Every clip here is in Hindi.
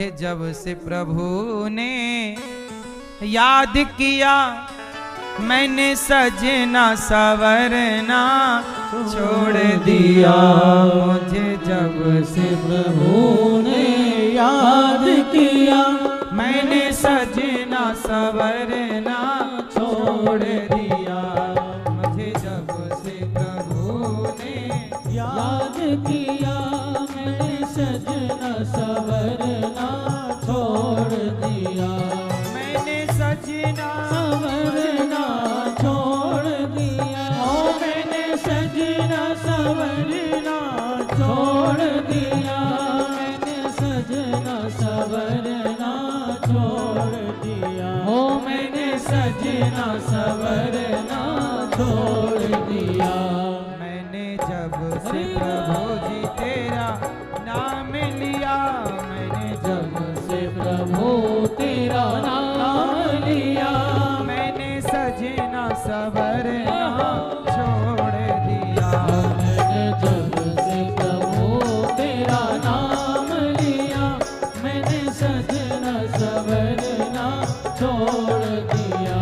जब से प्रभु ने याद किया मैंने सजना सवरना छोड़ दिया। मुझे जब से प्रभु ने याद किया मैंने सजना सवरना छोड़ दिया। मुझे जब से प्रभु ने याद किया मैंने सजना सवरना छोड़ दिया। मैंने सजना सवरना छोड़ दिया। ओ मैंने सजना सवरना छोड़ दिया। मैंने सजना सवरना छोड़ दिया। ओ मैंने सजना सवरना छोड़ दिया। मैंने जब से प्रभु जी तेरा नाम लिया। मैंने जब से प्रभु तेरा नाम लिया। मैंने सजना सवरना छोड़ दिया। मैंने जब से प्रभु तेरा नाम लिया। मैंने सजना सवरना छोड़ दिया।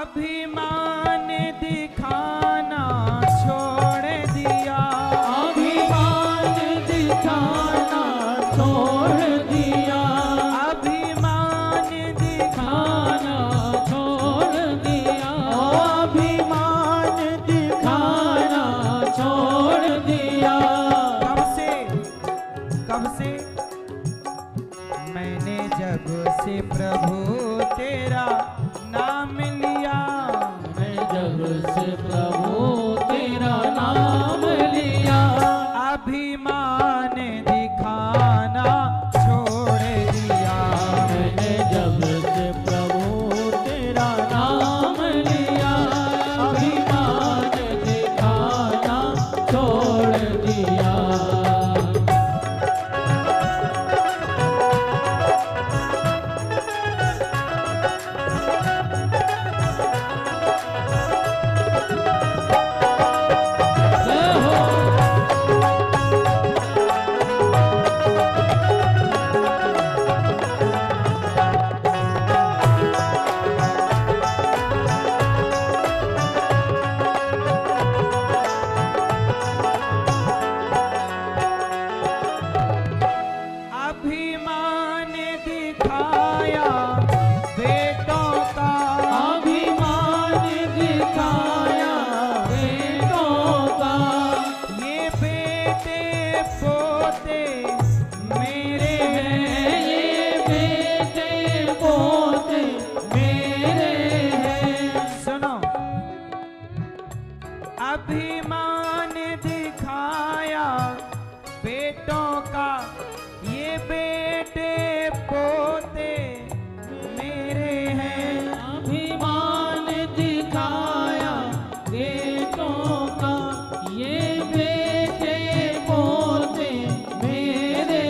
अभिमान दिखाना छोड़ दिया। अभिमान दिखाना छोड़ दिया। अभिमान दिखाना छोड़ दिया। अभिमान दिखाना छोड़ दिया। कब से मैंने जब से प्रभु तेरा नाम लिया। मैं जब से प्रभु तेरा नाम लिया। अभिमान दिखाना छोड़ दिया। मैंने जब से प्रभु तेरा नाम लिया। अभिमान दिखाना छोड़ दिया। अभिमान दिखाया बेटों का। अभिमान दिखाया बेटों का। ये बेटे पोते मेरे हैं। ये बेटे पोते मेरे हैं। सुनो, अभिमान दिखाया बेटों का। ये बेटे पोते मेरे हैं। अभिमान दिखाया बेटों का। ये बेटे पोते मेरे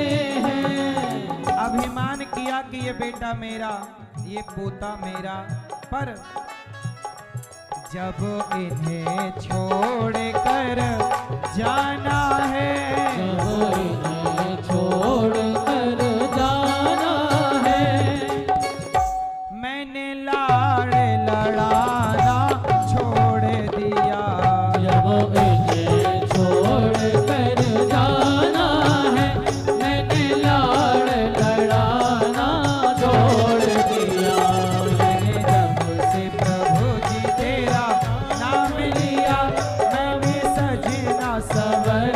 हैं। अभिमान किया कि ये बेटा मेरा, ये पोता मेरा। पर जब इन्हें छोड़ कर जाना है। जब इन्हें छोड़ कर जाना है। मैंने लाड़ लड़ाना छोड़ दिया। जब इन्हें छोड़ कर जाना है। मैंने लाड़ लड़ाना छोड़ दिया। मैंने जब से प्रभु जी तेरा नाम लिया। मैंने सजना सवर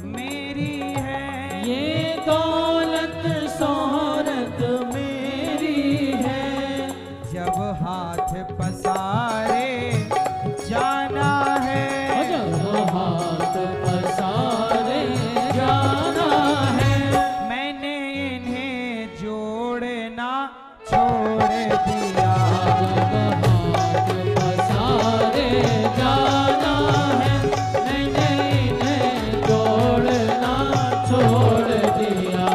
मेरी है, ये दौलत शोहरत मेरी है। जब हाथ पसारे जाना है, जब हाथ पसारे जाना है, मैंने इन्हें जोड़ना छोड़ दिया। जब हाथ पसारे जाना है, मैंने इन्हें जोड़ना छोड़ दिया।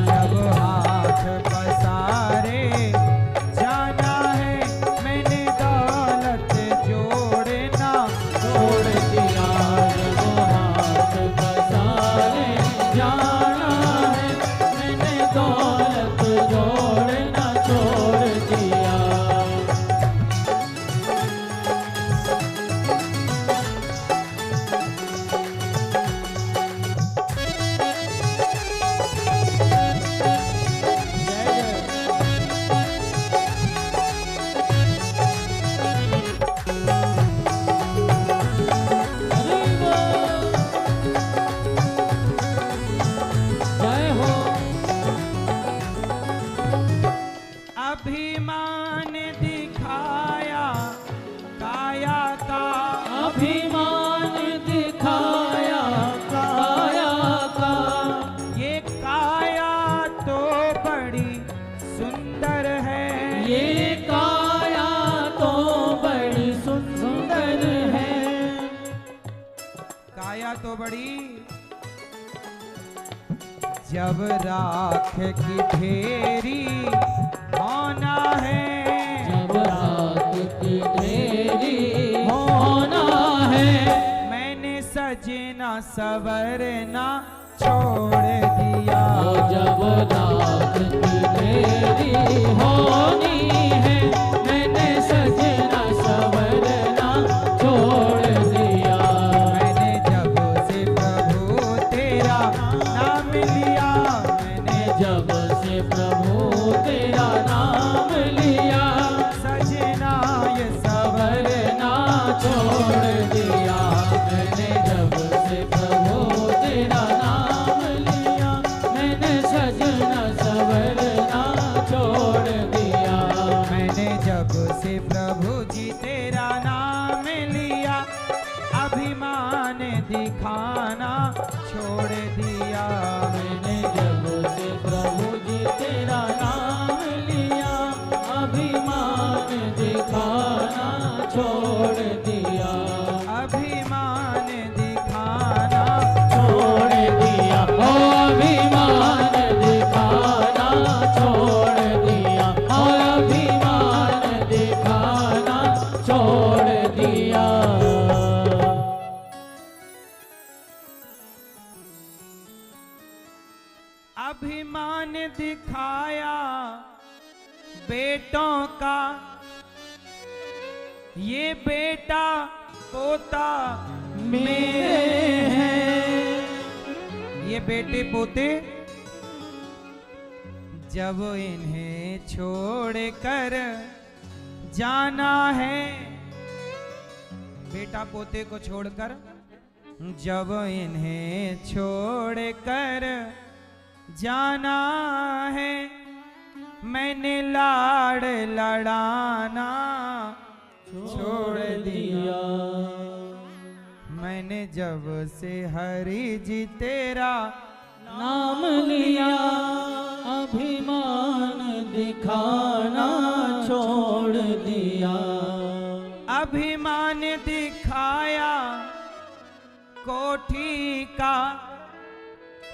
जब हाथ पसारे जाना है, मैंने दौलत जोड़ना छोड़ दिया। जब हाथ पसारे जाना है, मैंने दौलत जोड़ना छोड़ दिया। जय हो। अभिमान दिखाया काया का, अभिमान दिखाया काया का, ये काया तो बड़ी सुंदर है। ये काया तो बड़ी सुंदर है। काया तो बड़ी, जब राख की ढेरी होना है, जब रात की ढेरी होना है, मैंने सजना सवरना छोड़ दिया। जब रात की ढेरी होनी है, मैंने सजना सवरना छोड़ दिया। मैंने जब से प्रभु तेरा नाम लिया, मैंने जब से प्रभु तेरा नाम लिया, सजना ये सवर सवरना छोड़ दिया। मैंने जब से प्रभु तेरा नाम लिया, मैंने सजना सवरना छोड़ दिया। मैंने जब से प्रभु जी तेरा नाम लिया, अभिमान दिखाना छोड़ दिया। मैंने जब से प्रभु जी तेरा नाम लिया, अभिमान दिखाना छोड़ दिया। अभिमान दिखाना छोड़ दिया, ओ अभिमान दिखाना छोड़ दिया, ओ अभिमान दिखाना छोड़ दिया। अभिमान दिखाया बेटों का, ये बेटा पोता मेरे हैं। ये बेटे पोते जब इन्हें छोड़ कर जाना है, बेटा पोते को छोड़कर जब इन्हें छोड़ कर जाना है, मैंने लाड़ लड़ाना छोड़ दिया। मैंने जब से हरि जी तेरा नाम लिया, अभिमान दिखाना छोड़ दिया। अभिमान दिखाया कोठी का,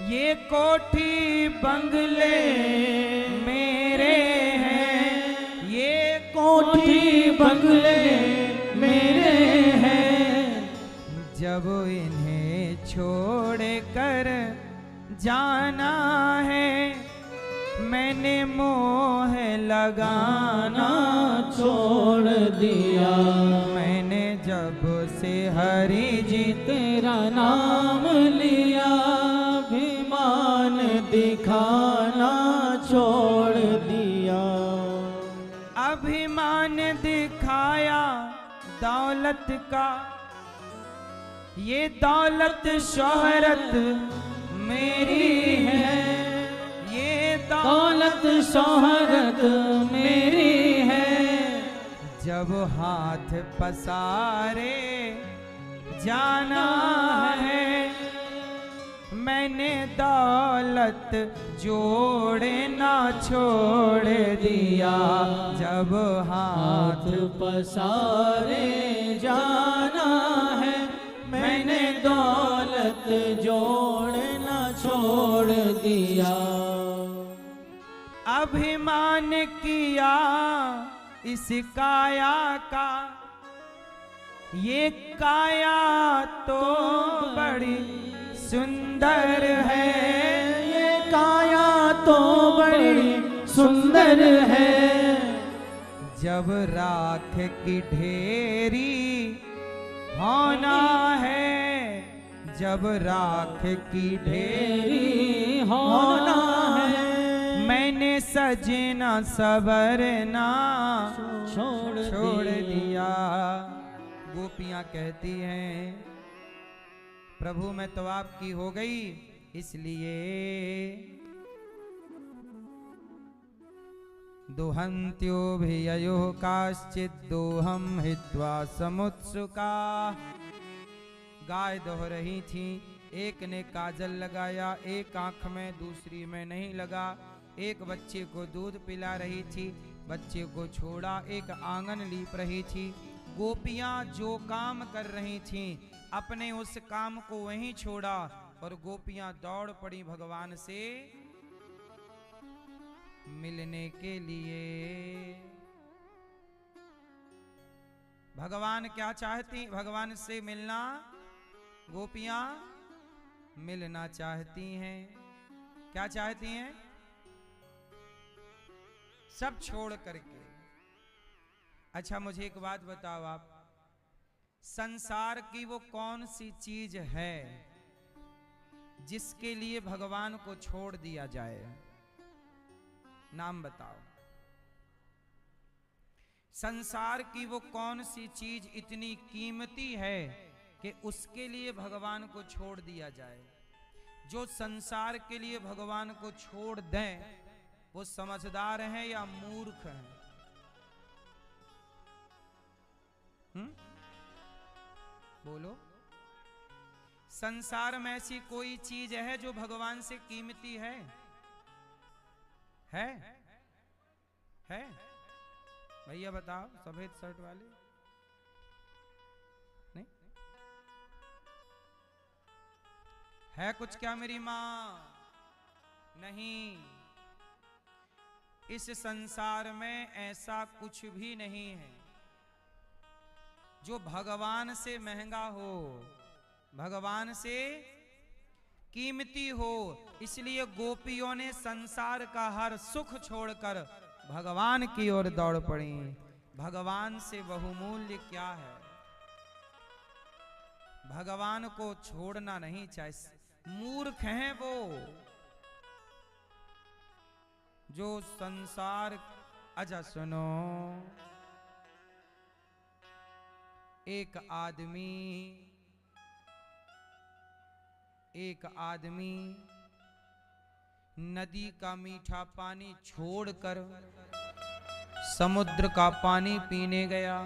ये कोठी बंगले मेरे हैं। ये कोठी बंगले मेरे हैं। जब इन्हें छोड़ कर जाना है, मैंने मोह लगाना छोड़ दिया। मैंने जब से हरि जी तेरा नाम लिया, अभिमान दिखाना छोड़ दिया। अभिमान दिखाया दौलत का, ये दौलत शोहरत शोहरत मेरी है। जब हाथ पसारे जाना है, मैंने दौलत जोड़े ना छोड़ दिया। जब हाथ पसारे जाना है, मैंने दौलत जोड़ना छोड़ दिया। अभिमान किया इस काया का, ये काया तो बड़ी सुंदर है। ये काया तो बड़ी सुंदर है। जब राख की ढेरी होना है, जब राख की ढेरी होना है, मैंने सजना सवरना छोड़ दिया। गोपियां कहती हैं प्रभु मैं तो आपकी हो गई, इसलिए दुहंत्यो भिययो काश्चित दोहम हित्वा समुत्सुका। गाय दोह रही थी, एक ने काजल लगाया एक आंख में, दूसरी में नहीं लगा। एक बच्चे को दूध पिला रही थी, बच्चे को छोड़ा, एक आंगन लीप रही थी। गोपियां जो काम कर रही थीं, अपने उस काम को वहीं छोड़ा और गोपियां दौड़ पड़ी भगवान से मिलने के लिए। भगवान क्या चाहती? भगवान से मिलना गोपियां मिलना चाहती हैं। क्या चाहती हैं? सब छोड़ करके। अच्छा मुझे एक बात बताओ आप, संसार की वो कौन सी चीज है जिसके लिए भगवान को छोड़ दिया जाए? नाम बताओ। संसार की वो कौन सी चीज इतनी कीमती है कि उसके लिए भगवान को छोड़ दिया जाए? जो संसार के लिए भगवान को छोड़ दें वो समझदार हैं या मूर्ख हैं? बोलो। संसार में ऐसी कोई चीज है जो भगवान से कीमती है? है भैया बताओ, सफेद शर्ट वाले। नहीं है कुछ क्या मेरी मां? नहीं, इस संसार में ऐसा कुछ भी नहीं है जो भगवान से महंगा हो, भगवान से कीमती हो। इसलिए गोपियों ने संसार का हर सुख छोड़कर भगवान की ओर दौड़ पड़ी। भगवान से बहुमूल्य क्या है? भगवान को छोड़ना नहीं चाहिए। मूर्ख हैं वो जो संसार। अच्छा सुनो, एक आदमी नदी का मीठा पानी छोड़कर समुद्र का पानी पीने गया।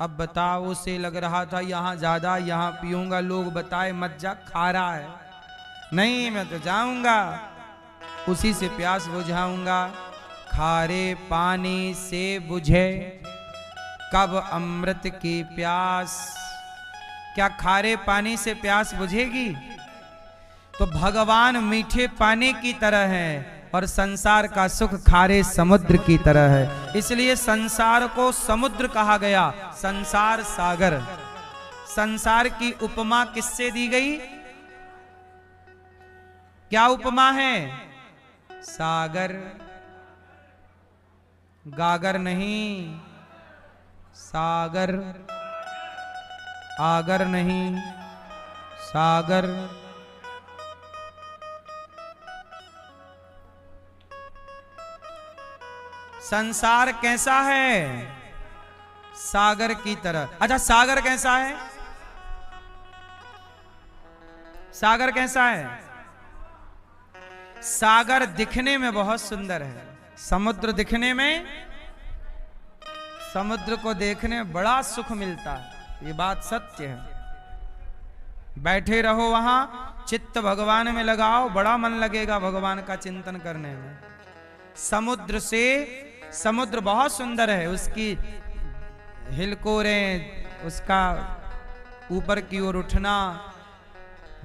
अब बताओ, उसे लग रहा था यहां ज्यादा, यहां पीऊंगा, लोग बताए मत जा, खारा है। नहीं, मैं तो जाऊंगा, उसी से प्यास बुझाऊंगा। खारे पानी से बुझे कब अमृत की प्यास। क्या खारे पानी से प्यास बुझेगी? तो भगवान मीठे पानी की तरह है और संसार का सुख खारे समुद्र की तरह है। इसलिए संसार को समुद्र कहा गया, संसार सागर। संसार की उपमा किससे दी गई? क्या उपमा है? सागर, गागर नहीं, सागर, आगर नहीं, सागर। संसार कैसा है? सागर की तरह। अच्छा, सागर कैसा है? सागर कैसा है? सागर दिखने में बहुत सुंदर है, समुद्र दिखने में, समुद्र को देखने में बड़ा सुख मिलता है, ये बात सत्य है। बैठे रहो वहां, चित्त भगवान में लगाओ, बड़ा मन लगेगा भगवान का चिंतन करने में। समुद्र से, समुद्र बहुत सुंदर है, उसकी हिलकोरें, उसका ऊपर की ओर उठना,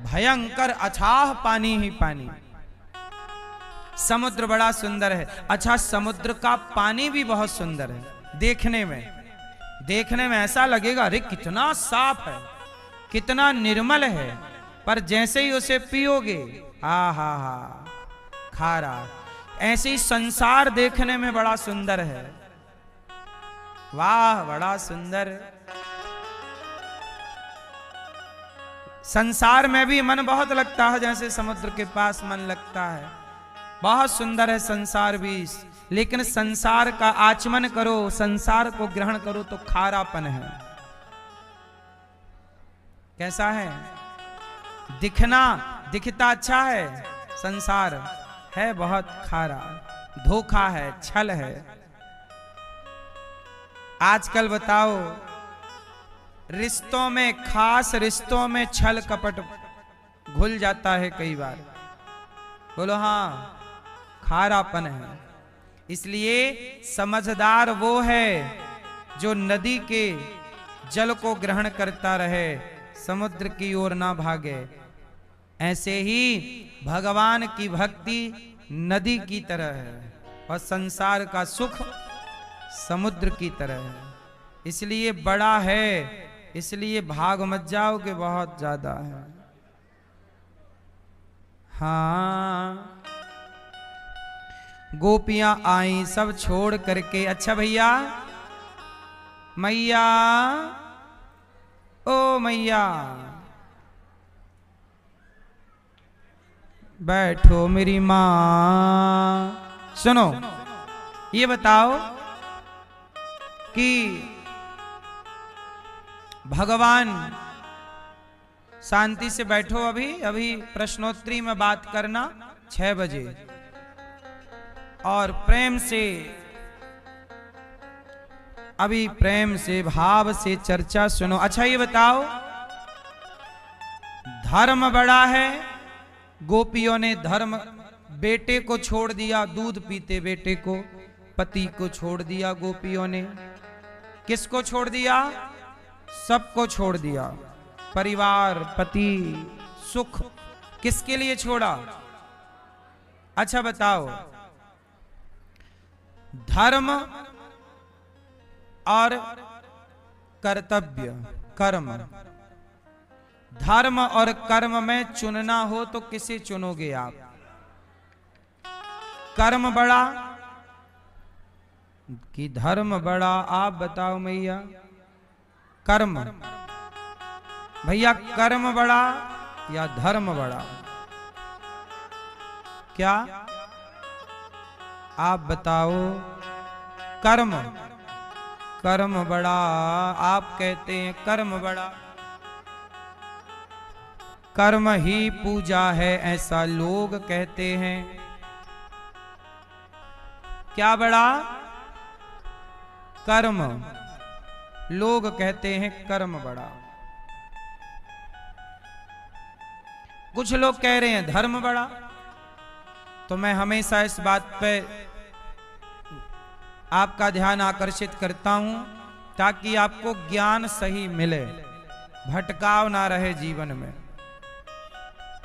भयंकर अथाह पानी ही पानी, समुद्र बड़ा सुंदर है। अच्छा, समुद्र का पानी भी बहुत सुंदर है देखने में, देखने में ऐसा लगेगा अरे कितना साफ है, कितना निर्मल है, पर जैसे ही उसे पियोगे हा खारा। ऐसे ही संसार देखने में बड़ा सुंदर है, वाह बड़ा सुंदर। संसार में भी मन बहुत लगता है, जैसे समुद्र के पास मन लगता है, बहुत सुंदर है संसार भी। लेकिन संसार का आचमन करो, संसार को ग्रहण करो तो खारापन है। कैसा है? दिखता अच्छा है, संसार है बहुत खारा, धोखा है, छल है। आजकल बताओ, रिश्तों में, खास रिश्तों में छल कपट घुल जाता है कई बार। बोलो हाँ, खारापन है। इसलिए समझदार वो है जो नदी के जल को ग्रहण करता रहे, समुद्र की ओर ना भागे। ऐसे ही भगवान की भक्ति नदी की तरह है और संसार का सुख समुद्र की तरह है। इसलिए बड़ा है, इसलिए भाग मत जाओ कि बहुत ज्यादा है। हाँ, गोपियां आई सब छोड़ करके। अच्छा भैया, मैया, ओ मैया, बैठो मेरी मां। सुनो, ये बताओ कि भगवान, शांति से बैठो, अभी प्रश्नोत्तरी में बात करना 6 बजे, और प्रेम से, अभी प्रेम से, भाव से चर्चा सुनो। अच्छा ये बताओ, धर्म बड़ा है, गोपियों ने धर्म, बेटे को छोड़ दिया, दूध पीते बेटे को, पति को छोड़ दिया गोपियों ने। किसको छोड़ दिया? सबको छोड़ दिया, परिवार, पति, सुख, किसके लिए छोड़ा? अच्छा बताओ, धर्म और कर्तव्य, कर्म, धर्म और कर्म में चुनना हो तो किसे चुनोगे आप? कर्म बड़ा कि धर्म बड़ा? आप बताओ मैया। कर्म भैया, कर्म बड़ा या धर्म बड़ा? क्या आप बताओ? कर्म, कर्म बड़ा, आप कहते हैं कर्म बड़ा। कर्म ही पूजा है ऐसा लोग कहते हैं। क्या बड़ा? कर्म, लोग कहते हैं कर्म बड़ा। कुछ लोग कह रहे हैं धर्म बड़ा। तो मैं हमेशा इस बात पे आपका ध्यान आकर्षित करता हूं ताकि आपको ज्ञान सही मिले, भटकाव ना रहे जीवन में।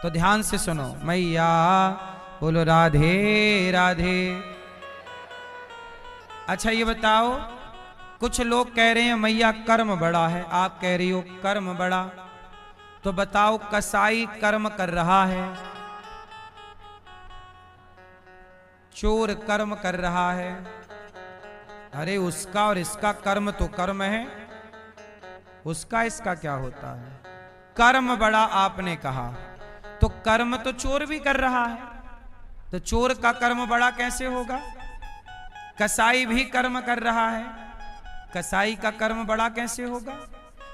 तो ध्यान से सुनो। मैया बोलो राधे राधे। अच्छा ये बताओ, कुछ लोग कह रहे हैं मैया कर्म बड़ा है, आप कह रही हो कर्म बड़ा। तो बताओ, कसाई कर्म कर रहा है, चोर कर्म कर रहा है, अरे उसका और इसका कर्म तो कर्म है, उसका इसका क्या होता है? कर्म बड़ा आपने कहा, तो कर्म तो चोर भी कर रहा है, तो चोर का कर्म बड़ा कैसे होगा? कसाई भी कर्म कर रहा है, कसाई का कर्म बड़ा कैसे होगा?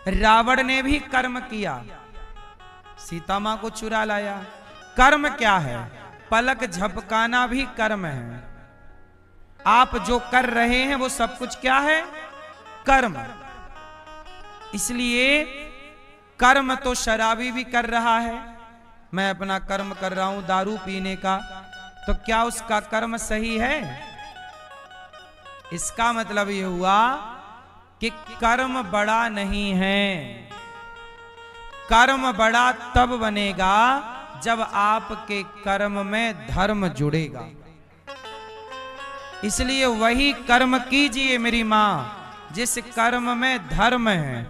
रावण ने भी कर्म किया, सीता मां को चुरा लाया। कर्म क्या है? पलक झपकाना भी कर्म है। आप जो कर रहे हैं वो सब कुछ क्या है? कर्म। इसलिए कर्म तो शराबी भी कर रहा है। मैं अपना कर्म कर रहा हूं दारू पीने का, तो क्या उसका कर्म सही है? इसका मतलब यह हुआ कि कर्म बड़ा नहीं है। कर्म बड़ा तब बनेगा जब आपके कर्म में धर्म जुड़ेगा। इसलिए वही कर्म कीजिए मेरी मां जिस कर्म में धर्म है।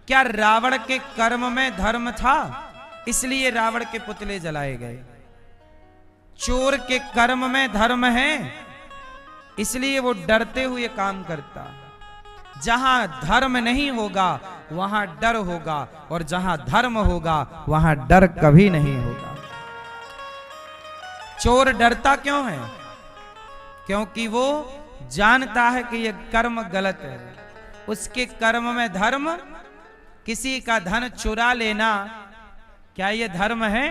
क्या रावण के कर्म में धर्म था? इसलिए रावण के पुतले जलाए गए। चोर के कर्म में धर्म है, इसलिए वो डरते हुए काम करता। जहां धर्म नहीं होगा वहां डर होगा, और जहां धर्म होगा वहां डर कभी नहीं होगा। चोर डरता क्यों है? क्योंकि वो जानता है कि यह कर्म गलत है। उसके कर्म में धर्म, किसी का धन चुरा लेना, क्या यह धर्म है?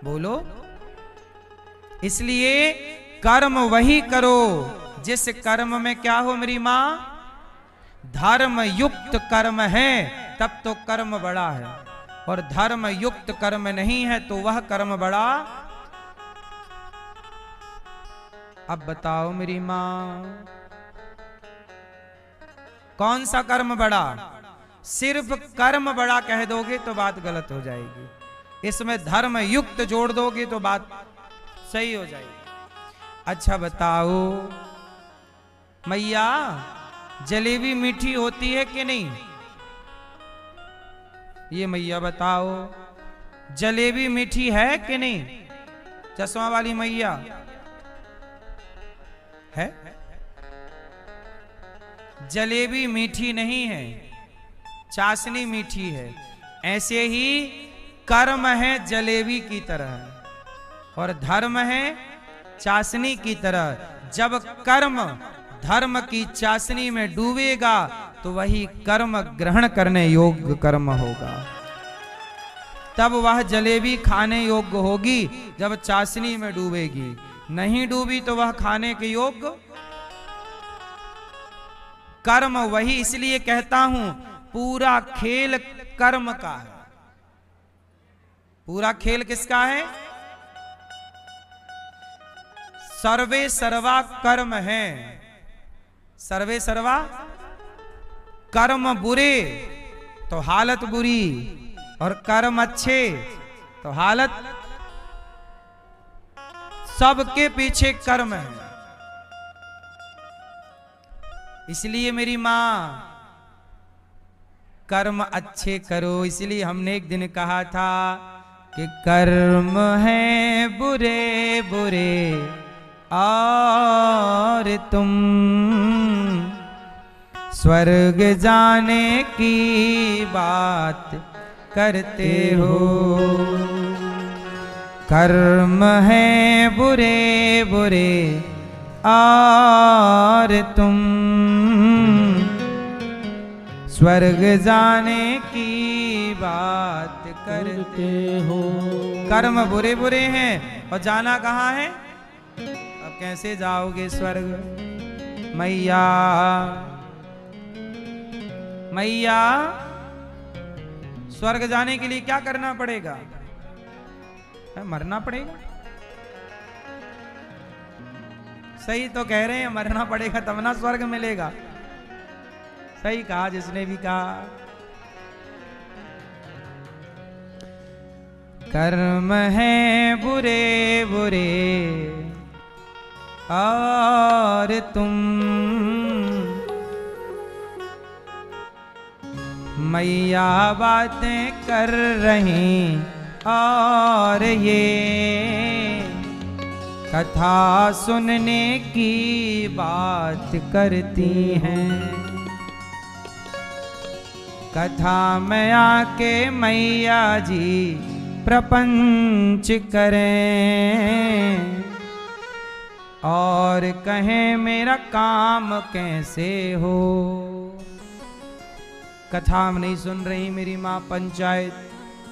बोलो। इसलिए कर्म वही करो जिस कर्म में क्या हो मेरी मां? धर्म युक्त कर्म है, तब तो कर्म बड़ा है। और धर्म युक्त कर्म नहीं है तो वह कर्म बड़ा। अब बताओ मेरी मां, कौन सा कर्म बड़ा? सिर्फ कर्म बड़ा कह दोगे तो बात गलत हो जाएगी। इसमें धर्म युक्त जोड़ दोगे तो बात सही हो जाएगी। अच्छा बताओ मैया, जलेबी मीठी होती है कि नहीं? ये मैया बताओ, जलेबी मीठी है कि नहीं? चश्मा वाली मैया है? जलेबी मीठी नहीं है, चाशनी मीठी है। ऐसे ही कर्म है जलेबी की तरह और धर्म है चाशनी की तरह। जब कर्म धर्म की चाशनी में डूबेगा तो वही कर्म ग्रहण करने योग्य कर्म होगा। तब वह जलेबी खाने योग्य होगी जब चाशनी में डूबेगी। नहीं डूबी तो वह खाने के योग्य कर्म वही। इसलिए कहता हूं पूरा खेल कर्म का है। पूरा खेल किसका है? सर्वे सर्वा कर्म है। सर्वे सर्वा कर्म बुरे तो हालत बुरी, और कर्म अच्छे तो हालत। सबके पीछे कर्म है। इसलिए मेरी मां कर्म अच्छे करो। इसलिए हमने एक दिन कहा था कि कर्म है बुरे बुरे और तुम स्वर्ग जाने की बात करते हो। कर्म है बुरे बुरे और तुम स्वर्ग जाने की बात करते हो। कर्म बुरे बुरे हैं और जाना कहाँ है? अब कैसे जाओगे स्वर्ग? मैया मैया, स्वर्ग जाने के लिए क्या करना पड़ेगा? मरना पड़ेगा। सही तो कह रहे हैं, मरना पड़ेगा तब ना स्वर्ग मिलेगा। सही कहा जिसने भी कहा। कर्म है बुरे बुरे और तुम मैया बातें कर रही और ये कथा सुनने की बात करती हैं। कथा में आके मैया जी प्रपंच करें और कहें मेरा काम कैसे हो। कथा में नहीं सुन रही मेरी माँ, पंचायत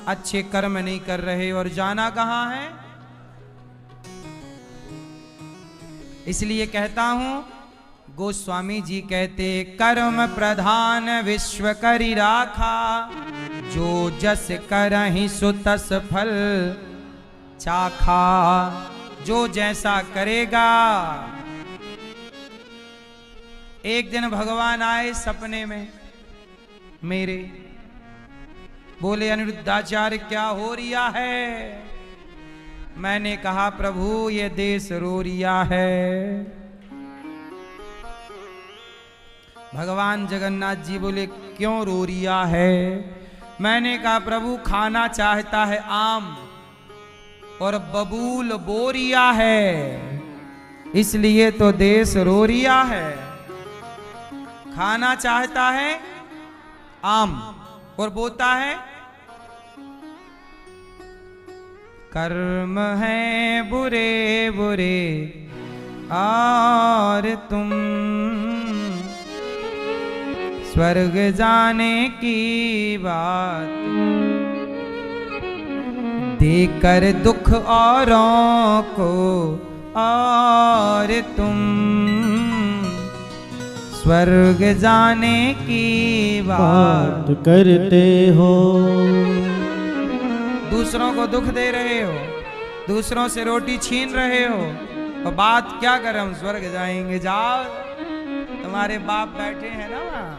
अच्छे कर्म नहीं कर रहे और जाना कहाँ है? इसलिए कहता हूं, गोस्वामी जी कहते कर्म प्रधान विश्व करि राखा, जो जस करहि सो तस फल चाखा। जो जैसा करेगा। एक दिन भगवान आए सपने में मेरे, बोले अनिरुद्धाचार्य क्या हो रिया है? मैंने कहा प्रभु ये देश रो रिया है। भगवान जगन्नाथ जी बोले क्यों रो रिया है? मैंने कहा प्रभु खाना चाहता है आम और बबूल बोरिया है, इसलिए तो देश रो रिया है। खाना चाहता है आम और बोता है कर्म है बुरे बुरे और तुम स्वर्ग जाने की बात, देकर दुख औरों को और तुम स्वर्ग जाने की बात करते हो। दूसरों को दुख दे रहे हो, दूसरों से रोटी छीन रहे हो, और बात क्या करें हम स्वर्ग जाएंगे। जाओ तुम्हारे बाप बैठे हैं ना वहाँ,